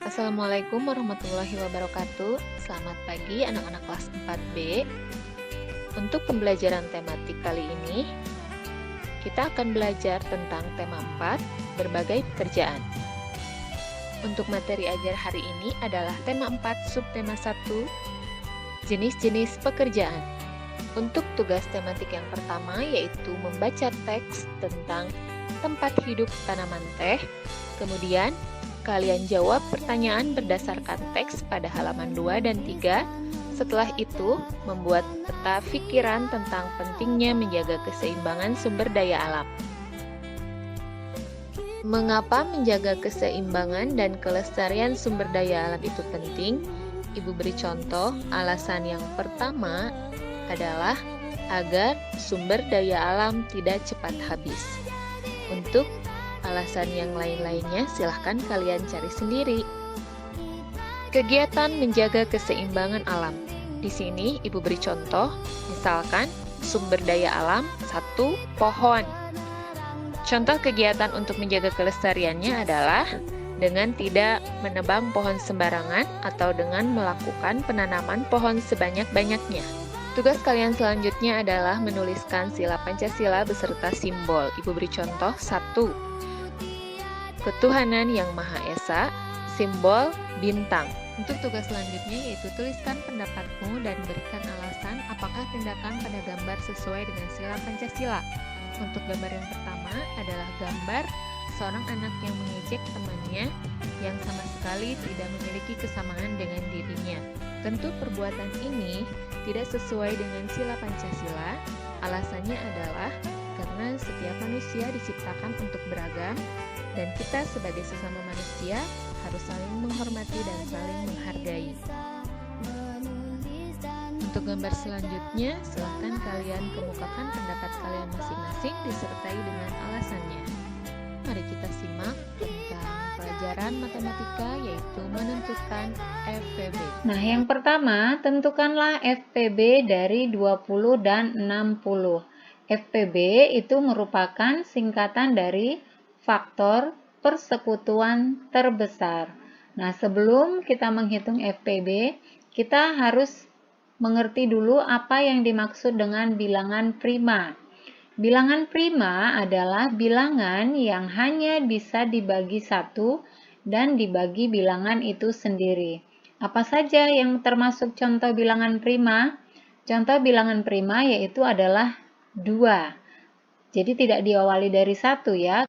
Assalamualaikum warahmatullahi wabarakatuh. Selamat pagi anak-anak kelas 4B. Untuk pembelajaran tematik kali ini, kita akan belajar tentang tema 4, berbagai pekerjaan. Untuk materi ajar hari ini adalah tema 4, subtema 1, jenis-jenis pekerjaan. Untuk tugas tematik yang pertama yaitu membaca teks tentang tempat hidup tanaman teh. Kemudian, kalian jawab pertanyaan berdasarkan teks pada halaman 2 dan 3. Setelah itu, membuat peta pikiran tentang pentingnya menjaga keseimbangan sumber daya alam. Mengapa menjaga keseimbangan dan kelestarian sumber daya alam itu penting? Ibu beri contoh. Alasan yang pertama adalah agar sumber daya alam tidak cepat habis. Untuk alasan yang lain-lainnya silahkan kalian cari sendiri. Kegiatan menjaga keseimbangan alam. Di sini Ibu beri contoh, misalkan sumber daya alam 1, pohon. Contoh kegiatan untuk menjaga kelestariannya adalah dengan tidak menebang pohon sembarangan atau dengan melakukan penanaman pohon sebanyak-banyaknya. Tugas kalian selanjutnya adalah menuliskan sila Pancasila beserta simbol. Ibu beri contoh 1. Ketuhanan yang Maha Esa, simbol bintang. Untuk tugas selanjutnya yaitu tuliskan pendapatmu dan berikan alasan apakah tindakan pada gambar sesuai dengan sila Pancasila. Untuk gambar yang pertama adalah gambar seorang anak yang mengejek temannya yang sama sekali tidak memiliki kesamaan dengan dirinya. Tentu perbuatan ini tidak sesuai dengan sila Pancasila. Alasannya adalah karena setiap manusia diciptakan untuk beragam dan kita sebagai sesama manusia harus saling menghormati dan saling menghargai. Untuk gambar selanjutnya, silahkan kalian kemukakan pendapat kalian masing-masing disertai dengan alasannya. Mari kita simak tentang pelajaran matematika yaitu menentukan FPB. Nah, yang pertama, tentukanlah FPB dari 20 dan 60. FPB itu merupakan singkatan dari faktor persekutuan terbesar. Nah, sebelum kita menghitung FPB, kita harus mengerti dulu apa yang dimaksud dengan bilangan prima. Bilangan prima adalah bilangan yang hanya bisa dibagi 1 dan dibagi bilangan itu sendiri. Apa saja yang termasuk contoh bilangan prima? Contoh bilangan prima yaitu adalah 2. Jadi tidak diawali dari 1 ya,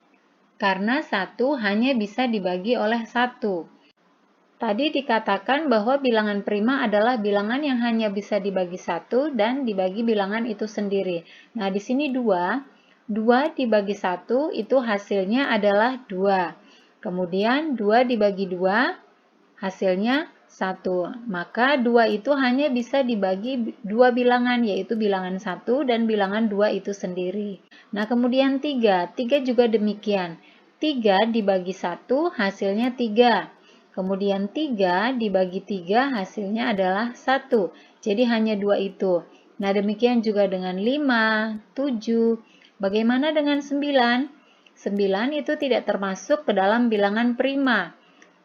karena 1 hanya bisa dibagi oleh 1. Tadi dikatakan bahwa bilangan prima adalah bilangan yang hanya bisa dibagi 1 dan dibagi bilangan itu sendiri. Nah, di sini 2. 2 dibagi 1 itu hasilnya adalah 2. Kemudian 2 dibagi 2 hasilnya 1. Maka 2 itu hanya bisa dibagi 2 bilangan, yaitu bilangan 1 dan bilangan 2 itu sendiri. Nah, kemudian 3. 3 juga demikian. 3 dibagi 1 hasilnya 3. Kemudian 3 dibagi 3 hasilnya adalah 1. Jadi hanya 2 itu. Nah, demikian juga dengan 5, 7. Bagaimana dengan 9? 9 itu tidak termasuk ke dalam bilangan prima.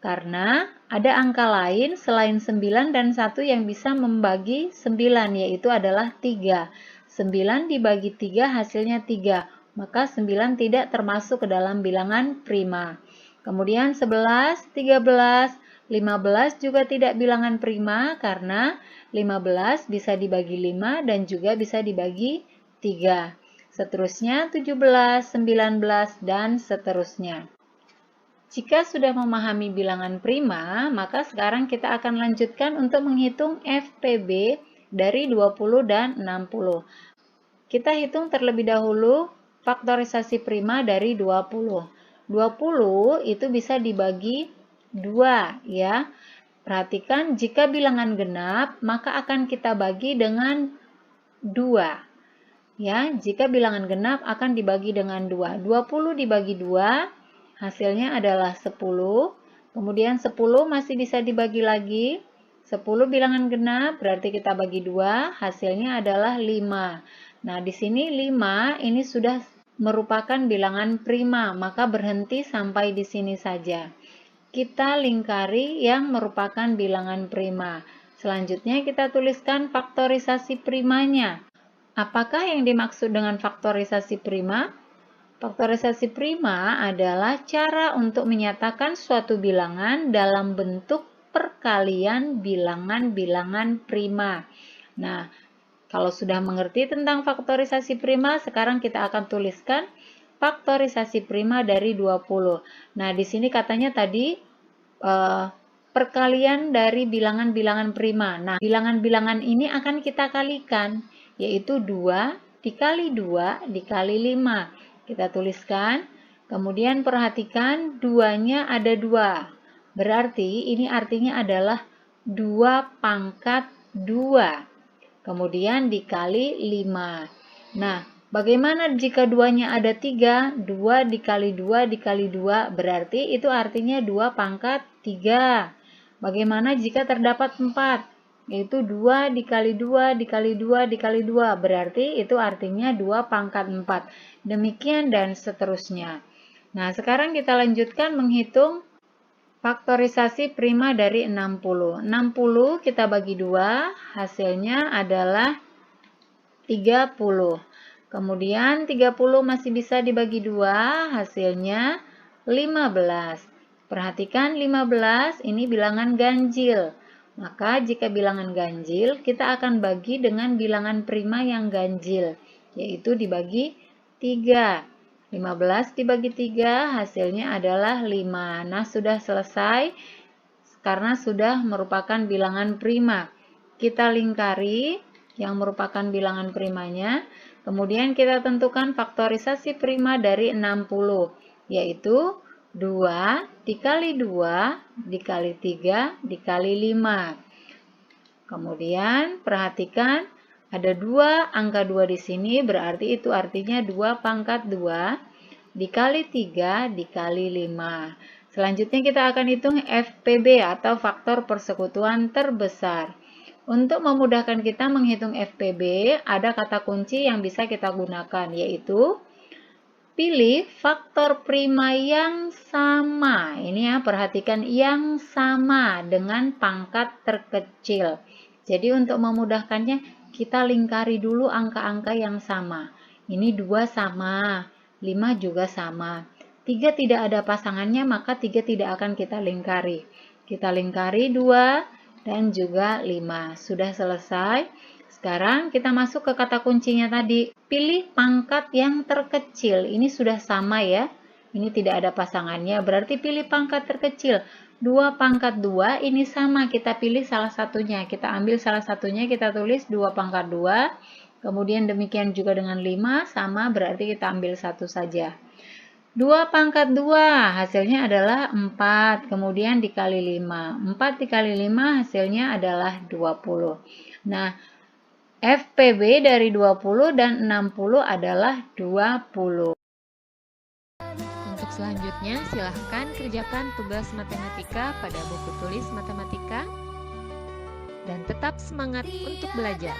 Karena ada angka lain selain 9 dan 1 yang bisa membagi 9, yaitu adalah 3. 9 dibagi 3 hasilnya 3. Maka 9 tidak termasuk ke dalam bilangan prima. Kemudian 11, 13, 15 juga tidak bilangan prima karena 15 bisa dibagi 5 dan juga bisa dibagi 3. Seterusnya 17, 19, dan seterusnya. Jika sudah memahami bilangan prima, maka sekarang kita akan lanjutkan untuk menghitung FPB dari 20 dan 60. Kita hitung terlebih dahulu faktorisasi prima dari 20. 20 itu bisa dibagi 2 ya. Perhatikan jika bilangan genap maka akan kita bagi dengan 2. Ya, jika bilangan genap akan dibagi dengan 2. 20 dibagi 2 hasilnya adalah 10. Kemudian 10 masih bisa dibagi lagi. 10 bilangan genap berarti kita bagi 2, hasilnya adalah 5. Nah, di sini 5 ini sudah merupakan bilangan prima, maka berhenti sampai di sini saja. kita lingkari yang merupakan bilangan prima. Selanjutnya kita tuliskan faktorisasi primanya. Apakah yang dimaksud dengan faktorisasi prima? Faktorisasi prima adalah cara untuk menyatakan suatu bilangan dalam bentuk perkalian bilangan-bilangan prima. Nah, kalau sudah mengerti tentang faktorisasi prima, sekarang kita akan tuliskan faktorisasi prima dari 20. Nah, di sini katanya tadi perkalian dari bilangan-bilangan prima. Nah, bilangan-bilangan ini akan kita kalikan, yaitu 2 dikali 2 dikali 5. Kita tuliskan, kemudian perhatikan 2-nya ada 2. Berarti ini artinya adalah 2 pangkat 2. Kemudian dikali 5. Nah, bagaimana jika 2-nya ada 3? 2 dikali 2 dikali 2 berarti itu artinya 2 pangkat 3. Bagaimana jika terdapat 4? Yaitu 2 dikali 2 dikali 2 dikali 2 berarti itu artinya 2 pangkat 4. Demikian dan seterusnya. Nah, sekarang kita lanjutkan menghitung faktorisasi prima dari 60. 60 kita bagi 2, hasilnya adalah 30. Kemudian 30 masih bisa dibagi 2, hasilnya 15. Perhatikan 15 ini bilangan ganjil. Maka jika bilangan ganjil, kita akan bagi dengan bilangan prima yang ganjil, yaitu dibagi 3. 15 dibagi 3 hasilnya adalah 5. Nah, sudah selesai karena sudah merupakan bilangan prima. Kita lingkari yang merupakan bilangan primanya. Kemudian kita tentukan faktorisasi prima dari 60, yaitu 2 dikali 2 dikali 3 dikali 5. Kemudian perhatikan ada 2 angka 2 di sini, berarti itu artinya 2 pangkat 2 dikali 3 dikali 5. Selanjutnya kita akan hitung FPB atau faktor persekutuan terbesar. Untuk memudahkan kita menghitung FPB, ada kata kunci yang bisa kita gunakan, yaitu pilih faktor prima yang sama. Ini ya, perhatikan yang sama dengan pangkat terkecil. Jadi untuk memudahkannya, kita lingkari dulu angka-angka yang sama. Ini 2 sama, 5 juga sama. 3 tidak ada pasangannya, maka 3 tidak akan kita lingkari. Kita lingkari 2 dan juga 5. Sudah selesai. Sekarang kita masuk ke kata kuncinya tadi. Pilih pangkat yang terkecil. Ini sudah sama ya. Ini tidak ada pasangannya. Berarti pilih pangkat terkecil. 2 pangkat 2 ini sama. Kita pilih salah satunya. Kita ambil salah satunya. Kita tulis 2 pangkat 2. Kemudian demikian juga dengan 5. Sama berarti kita ambil satu saja. 2 pangkat 2 hasilnya adalah 4. Kemudian dikali 5. 4 dikali 5 hasilnya adalah 20. Nah, FPB dari 20 dan 60 adalah 20. Untuk selanjutnya, silahkan kerjakan tugas matematika pada buku tulis matematika dan tetap semangat untuk belajar.